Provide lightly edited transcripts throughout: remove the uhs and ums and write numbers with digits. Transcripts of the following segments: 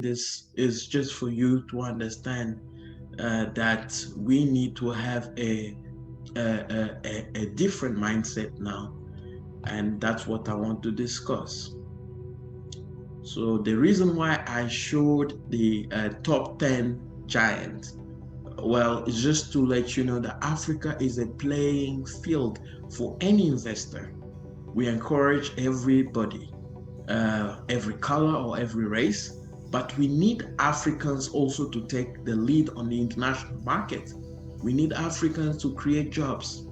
this is just for you to understand that we need to have a different mindset now, and that's what I want to discuss. So the reason why I showed the top 10 giants, well, it's just to let you know that Africa is a playing field for any investor. We encourage everybody, every color or every race, but we need Africans also to take the lead on the international market. We need Africans to create jobs.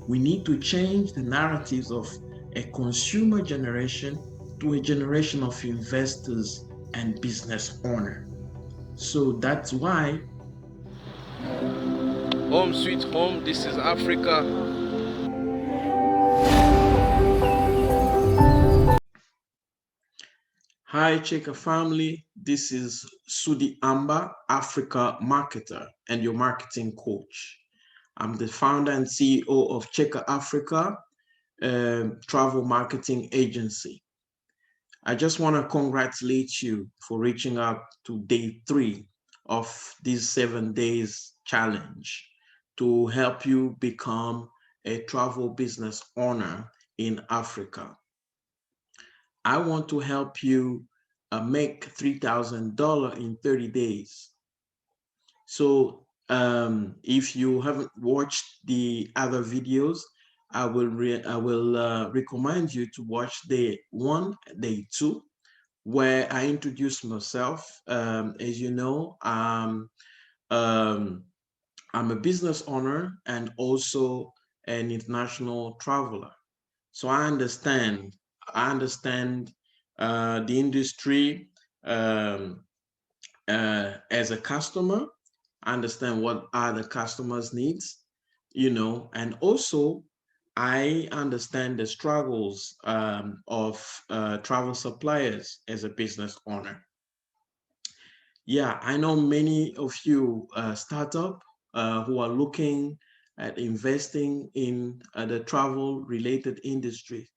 We need to change the narratives of a consumer generation to a generation of investors and business owners. So that's why. Home sweet home, this is Africa. Hi, Cheka family. This is Sudi Ammba, Africa marketer and your marketing coach. I'm the founder and CEO of Cheka Africa Travel Marketing Agency. I just want to congratulate you for reaching out to day 3 of this 7 days challenge to help you become a travel business owner in Africa. I want to help you make $3,000 in 30 days. So if you haven't watched the other videos, I will recommend you to watch day 1, day 2, where I introduce myself. As you know, um, I'm a business owner and also an international traveler. So I understand the industry as a customer. I understand what are the customers' needs, and also I understand the struggles of travel suppliers as a business owner. Yeah, I know many of you startup who are looking at investing in the travel related industry.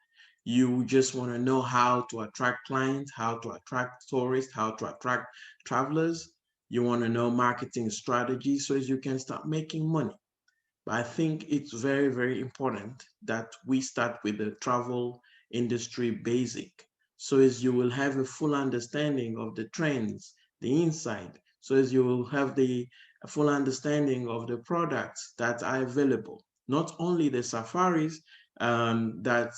You just want to know how to attract clients, how to attract tourists, how to attract travelers. You want to know marketing strategies so as you can start making money. But I think it's very, very important that we start with the travel industry basic. So as you will have a full understanding of the trends, the insight, so as you will have the full understanding of the products that are available, not only the safaris that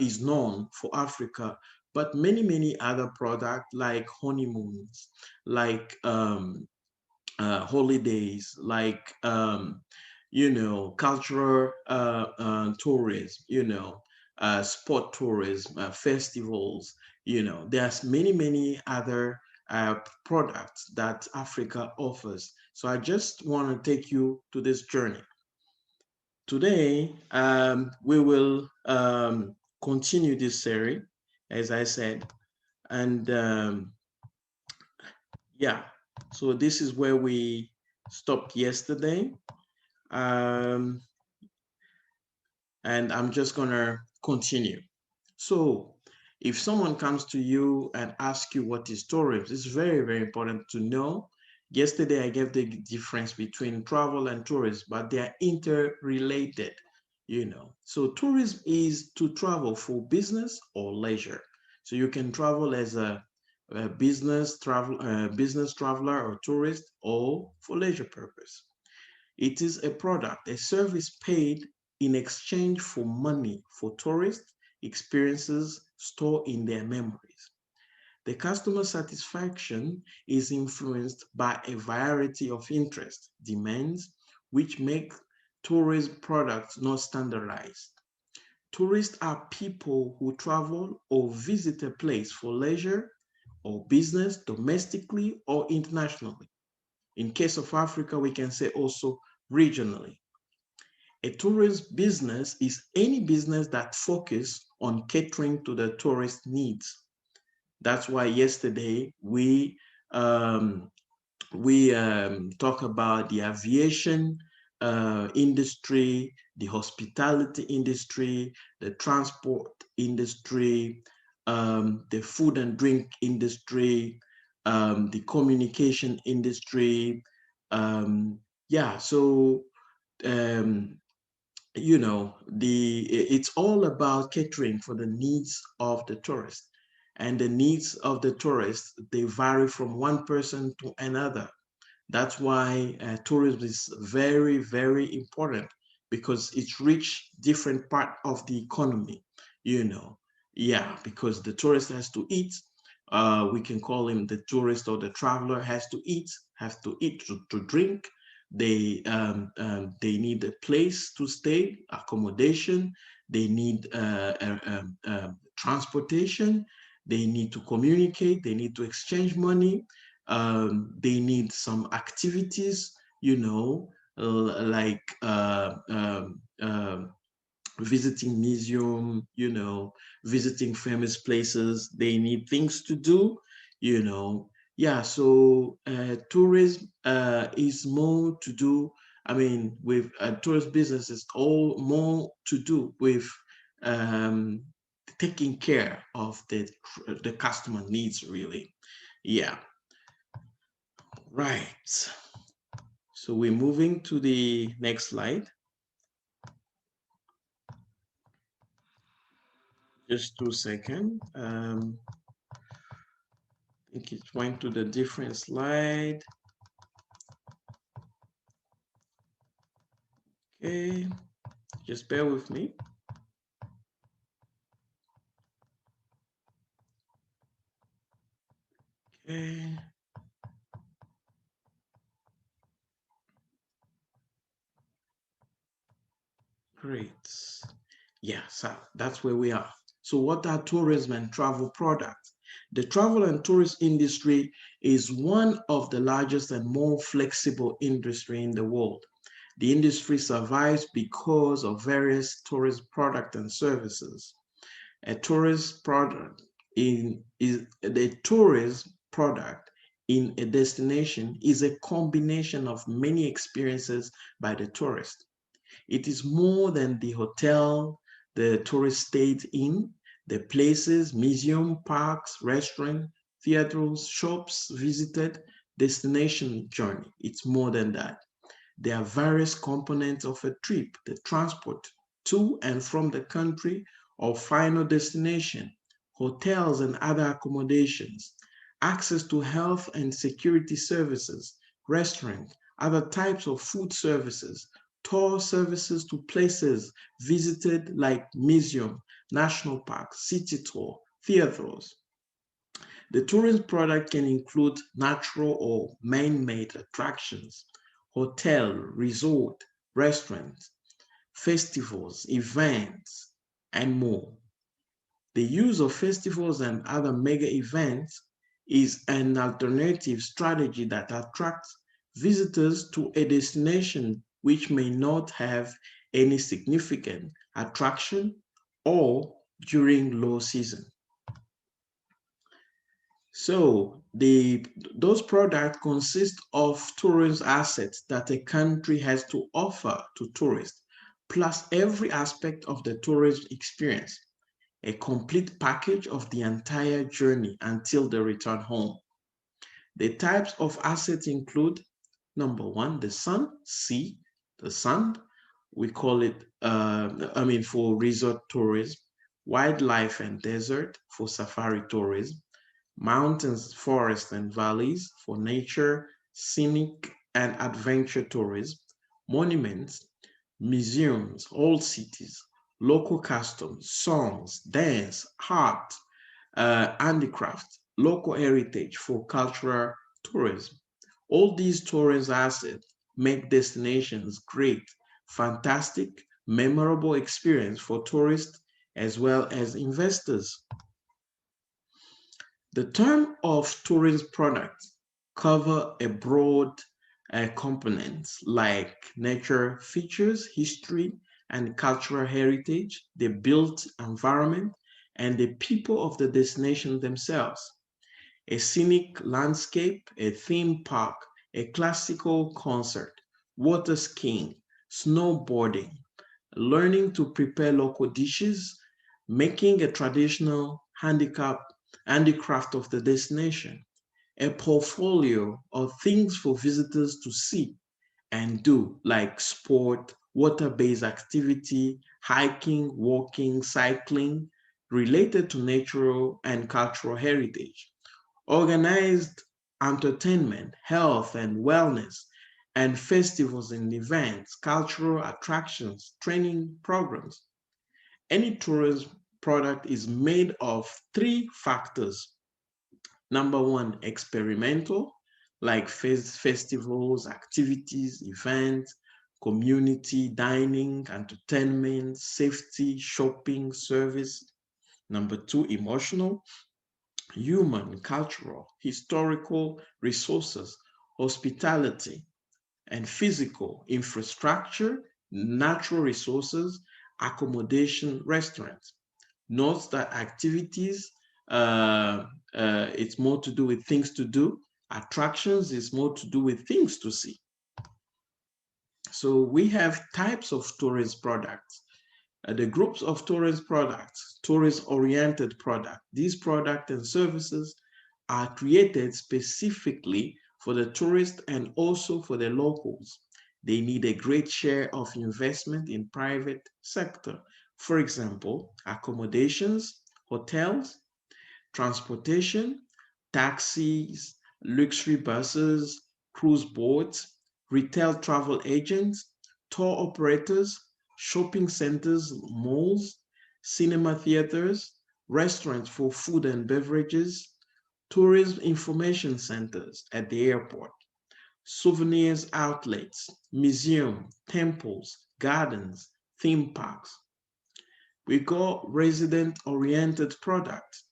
is known for Africa, but many, many other products like honeymoons, like holidays, like cultural tourism, sport tourism, festivals. There's many, many other products that Africa offers. So I just want to take you to this journey. Today, we will continue this series, as I said, and yeah, so this is where we stopped yesterday. Um, and I'm just gonna continue. So if someone comes to you and asks you what is tourism, it's very, very important to know. Yesterday, I gave the difference between travel and tourism, but they are interrelated. So tourism is to travel for business or leisure. So you can travel as a business traveler or tourist, or for leisure purpose. It is a product, a service paid in exchange for money for tourist experiences stored in their memories. The customer satisfaction is influenced by a variety of interest demands, which make tourist products not standardized. Tourists are people who travel or visit a place for leisure or business domestically or internationally. In case of Africa, we can say also regionally. A tourist business is any business that focuses on catering to the tourist needs. That's why yesterday we talk about the aviation industry, the hospitality industry, the transport industry, the food and drink industry, the communication industry. Yeah, so you know, it's all about catering for the needs of the tourist. And the needs of the tourist, they vary from one person to another. That's why tourism is very, very important, because it's reach different part of the economy, you know. Yeah, because the tourist has to eat. We can call him the tourist, or the traveler has to eat to drink. They need a place to stay, accommodation. They need transportation. They need to communicate. They need to exchange money. They need some activities, you know, like visiting museum, you know, visiting famous places. They need things to do, you know. Yeah, so tourism is more to do, I mean, with tourist business is all more to do with um, taking care of the customer needs, really. Yeah, right. So we're moving to the next slide. Just 2 seconds. I think it went to the different slide. Okay, just bear with me. Okay. Great. Yeah, so that's where we are. So what are tourism and travel products? The travel and tourist industry is one of the largest and more flexible industry in the world. The industry survives because of various tourist products and services. A tourist product is the tourist product in a destination is a combination of many experiences by the tourist. It is more than the hotel the tourist stayed in, the places, museum, parks, restaurant, theaters, shops visited, destination journey. It's more than that. There are various components of a trip: the transport to and from the country or final destination, hotels and other accommodations, access to health and security services, restaurant, other types of food services, tour services to places visited like museum, national park, city tour, theaters. The tourist product can include natural or man-made attractions, hotel, resort, restaurants, festivals, events, and more. The use of festivals and other mega events is an alternative strategy that attracts visitors to a destination which may not have any significant attraction or during low season. So those products consist of tourist assets that a country has to offer to tourists, plus every aspect of the tourist experience, a complete package of the entire journey until they return home. The types of assets include: number one, the sea, the sand. We call it, for resort tourism; wildlife and desert for safari tourism; mountains, forests, and valleys for nature, scenic, and adventure tourism; monuments, museums, old cities, local customs, songs, dance, art, handicraft, local heritage for cultural tourism. All these tourist assets make destinations great, fantastic, memorable experience for tourists as well as investors. The term of tourist products cover a broad components like nature features, history and cultural heritage, the built environment, and the people of the destination themselves. A scenic landscape, a theme park, a classical concert, water skiing, snowboarding, learning to prepare local dishes, making a traditional handicraft of the destination. a portfolio of things for visitors to see and do, like sport, water-based activity, hiking, walking, cycling, related to natural and cultural heritage, organized entertainment, health and wellness, and festivals and events, cultural attractions, training programs. Any tourism product is made of three factors. Number one, experimental, like festivals, activities, events, community, dining, entertainment, safety, shopping, service. Number two, emotional, human, cultural, historical resources, hospitality, and physical infrastructure, natural resources, accommodation, restaurants. Notes that activities, it's more to do with things to do. Attractions is more to do with things to see. So we have types of tourist products. The groups of tourist products, tourist-oriented products. These products and services are created specifically for the tourist and also for the locals. They need a great share of investment in private sector. For example, accommodations, hotels, transportation, taxis, luxury buses, cruise boats, retail travel agents, tour operators, shopping centers, malls, cinema theaters, restaurants for food and beverages, tourism information centers at the airport, souvenirs outlets, museums, temples, gardens, theme parks. We call resident-oriented products.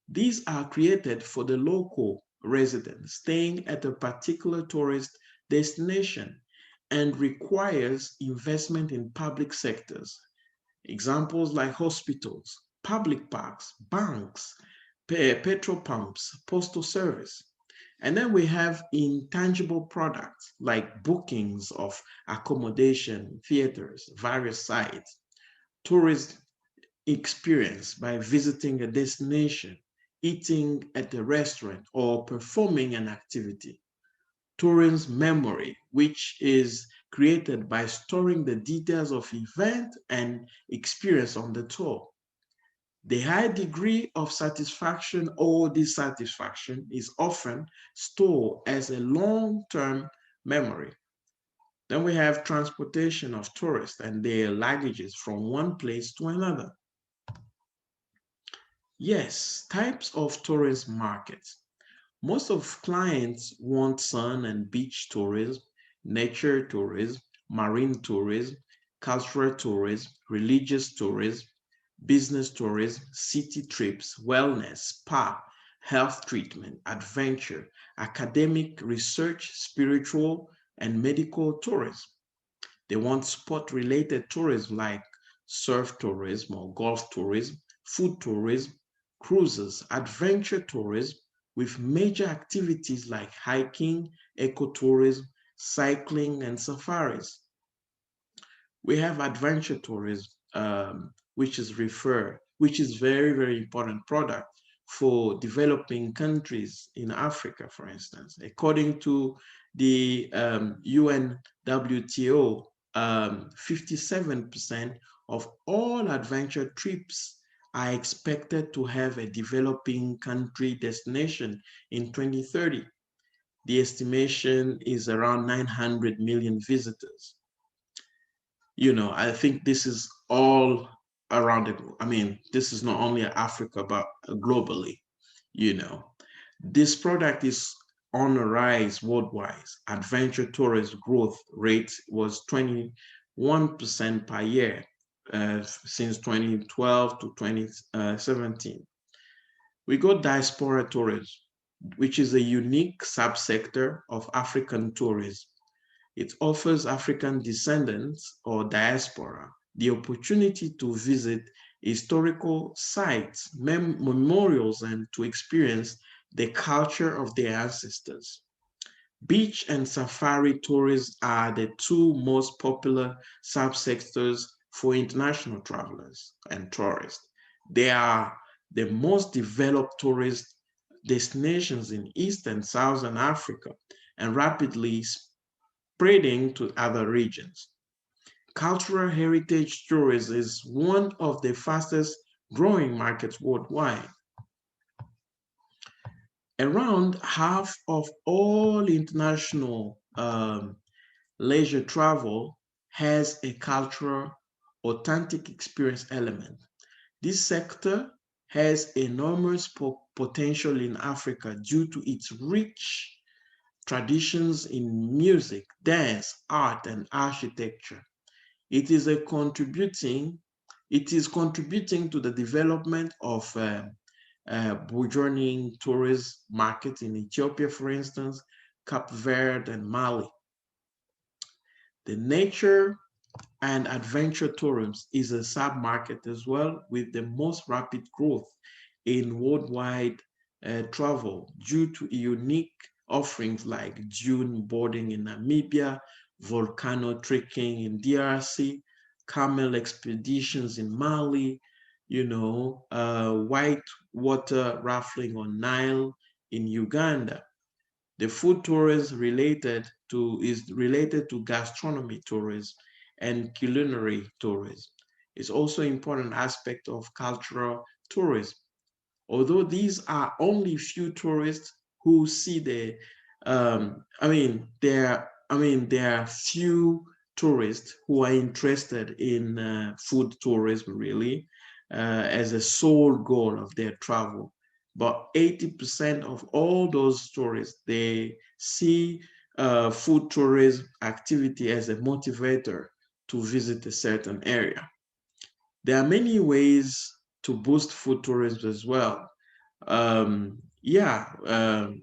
These are created for the local resident staying at a particular tourist destination and requires investment in public sectors. Examples like hospitals, public parks, banks, petrol pumps, postal service. And then we have intangible products like bookings of accommodation, theaters, various sites, tourist experience by visiting a destination, eating at a restaurant, or performing an activity. Tourism memory, which is created by storing the details of event and experience on the tour. The high degree of satisfaction or dissatisfaction is often stored as a long-term memory. Then we have transportation of tourists and their luggages from one place to another. Yes, types of tourist markets. Most of clients want sun and beach tourism, nature tourism, marine tourism, cultural tourism, religious tourism, business tourism, city trips, wellness, spa, health treatment, adventure, academic research, spiritual, and medical tourism. They want sport-related tourism like surf tourism or golf tourism, food tourism, cruises, adventure tourism with major activities like hiking, ecotourism, cycling, and safaris. We have adventure tourism, which is very, very important product for developing countries in Africa, for instance. According to the UNWTO, 57% of all adventure trips are expected to have a developing country destination in 2030. The estimation is around 900 million visitors. I think this is all around the globe. I mean, this is not only Africa, but globally, you know. This product is on a rise worldwide. Adventure tourist growth rate was 21% per year since 2012 to 2017. We got diaspora tourism, which is a unique subsector of African tourism. It offers African descendants or diaspora the opportunity to visit historical sites, memorials, and to experience the culture of their ancestors. Beach and safari tourism are the two most popular subsectors for international travelers and tourists. They are the most developed tourist destinations in East and Southern Africa and rapidly spreading to other regions. Cultural heritage tourism is one of the fastest growing markets worldwide. Around half of all international leisure travel has a cultural, authentic experience element. This sector has enormous potential in Africa due to its rich traditions in music, dance, art, and architecture. It is a contributing it is contributing to the development of burgeoning tourist markets in Ethiopia, for instance, Cape Verde, and Mali. The nature and adventure tourism is a sub-market as well, with the most rapid growth in worldwide travel due to unique offerings like dune boarding in Namibia, volcano trekking in DRC, camel expeditions in Mali, white water rafting on Nile in Uganda. The food tourism is related to gastronomy tourism and culinary tourism. It's also an important aspect of cultural tourism. Although these are only few tourists who see there are few tourists who are interested in food tourism really as a sole goal of their travel. But 80% of all those tourists, they see food tourism activity as a motivator to visit a certain area. There are many ways to boost food tourism as well.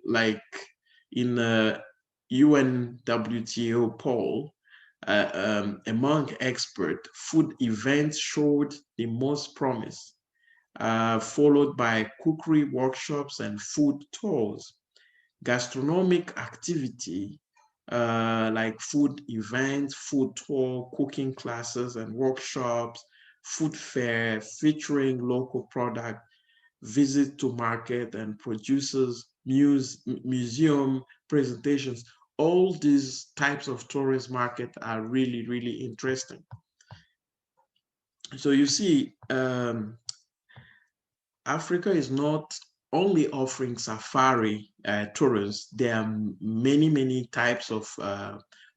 Like in a UNWTO poll, among experts, food events showed the most promise, followed by cookery workshops and food tours. Gastronomic activity like food events, food tour, cooking classes and workshops, food fair featuring local product, visit to market and producers, museum presentations. All these types of tourist market are really, really interesting. So you see, Africa is not only offering safari tours. There are many, many types of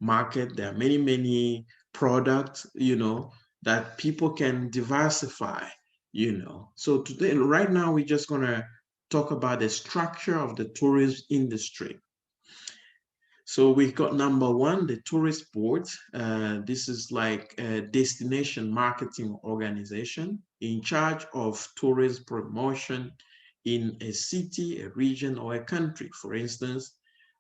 market. There are many, many products, that people can diversify. So today, right now, we're just going to talk about the structure of the tourism industry. So we've got number one, the tourist board. This is like a destination marketing organization in charge of tourist promotion in a city, a region, or a country. For instance,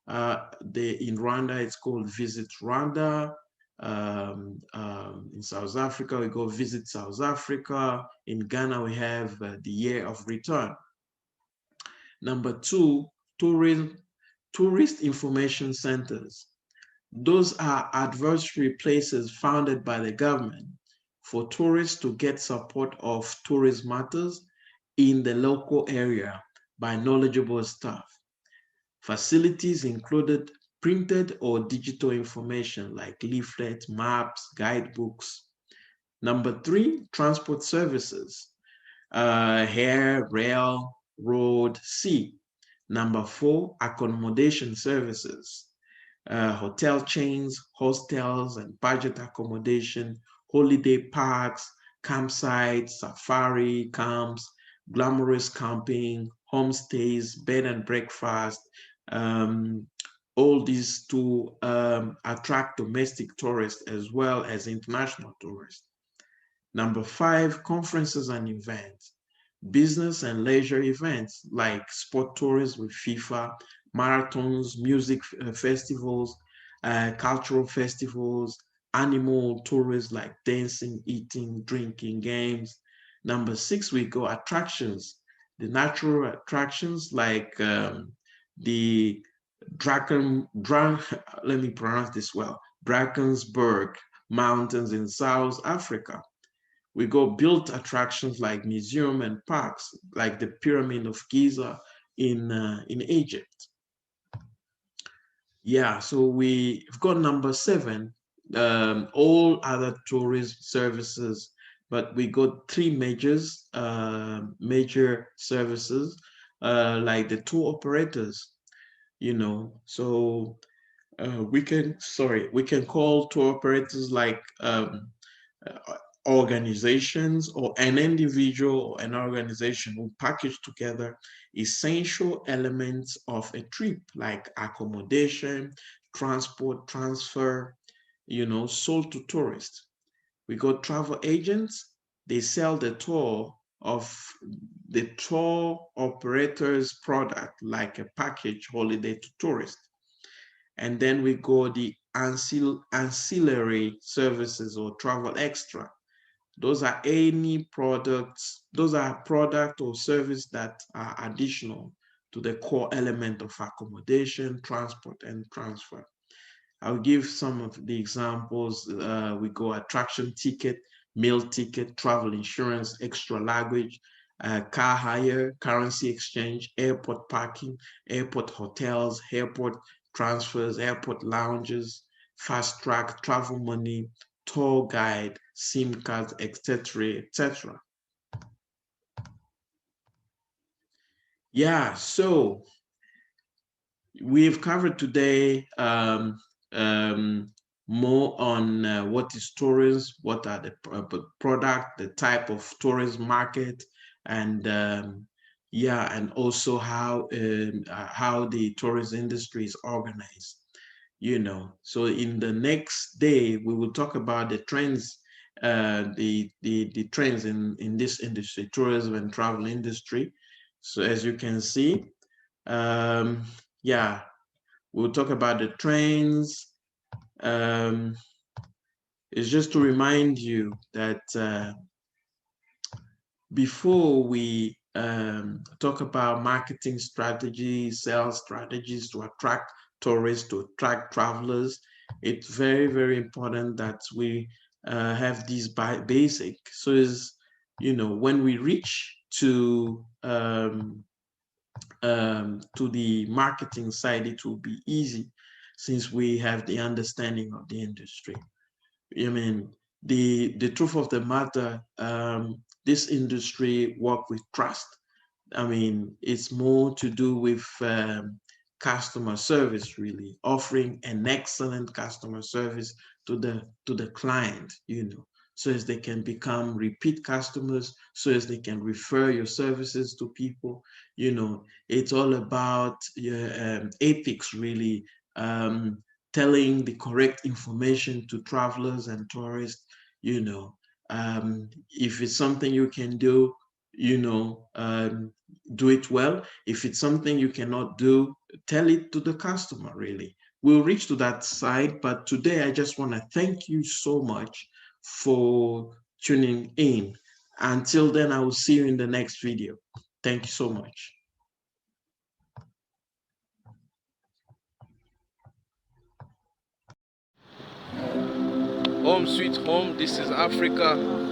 in Rwanda, it's called Visit Rwanda. In South Africa, we go Visit South Africa. In Ghana, we have the Year of Return. Number two, tourist information centers. Those are advisory places founded by the government for tourists to get support of tourist matters in the local area by knowledgeable staff. Facilities included printed or digital information like leaflets, maps, guidebooks. Number three, transport services, air, rail, road, sea. Number four, accommodation services, hotel chains, hostels, and budget accommodation, holiday parks, campsites, safari camps, glamorous camping, homestays, bed and breakfast, all these to attract domestic tourists as well as international tourists. Number five, conferences and events. Business and leisure events like sport tourism with FIFA, marathons, music festivals, cultural festivals, animal tourism like dancing, eating, drinking, games. Number six, we go attractions. The natural attractions like the let me pronounce this well, Drakensberg Mountains in South Africa. We go built attractions like museum and parks, like the Pyramid of Giza in Egypt. Yeah, so we've got number 7, all other tourism services, but we got 3 major services, like the tour operators, so we can call tour operators like uh, organizations, or an individual or an organization who package together essential elements of a trip, like accommodation, transport, transfer, sold to tourists. We got travel agents. They sell the tour operator's product, like a package holiday to tourists. And then we go the ancillary services, or travel extra. Those are any products, those are product or service that are additional to the core element of accommodation, transport, and transfer. I'll give some of the examples. We go attraction ticket, meal ticket, travel insurance, extra luggage, car hire, currency exchange, airport parking, airport hotels, airport transfers, airport lounges, fast track, travel money, tour guide, SIM cards, etc., etc. Yeah, so we've covered today more on what is tourism, what are the product, the type of tourism market, and yeah, and also how the tourism industry is organized. So in the next day we will talk about the trends, the trends in this industry, tourism and travel industry. So as you can see, yeah, we'll talk about the trends. It's just to remind you that before we talk about marketing strategies, sales strategies to attract tourists, to attract travelers, it's very, very important that we have these basic. So is, when we reach to the marketing side, it will be easy since we have the understanding of the industry. I mean, the truth of the matter, this industry work with trust. I mean, it's more to do with customer service, really, offering an excellent customer service to the client, so as they can become repeat customers, so as they can refer your services to people. It's all about ethics, really, telling the correct information to travelers and tourists. If it's something you can do, do it well. If it's something you cannot do, tell it to the customer, really. We'll reach to that side, but today I just want to thank you so much for tuning in. Until then, I will see you in the next video. Thank you so much. Home sweet home, this is Africa.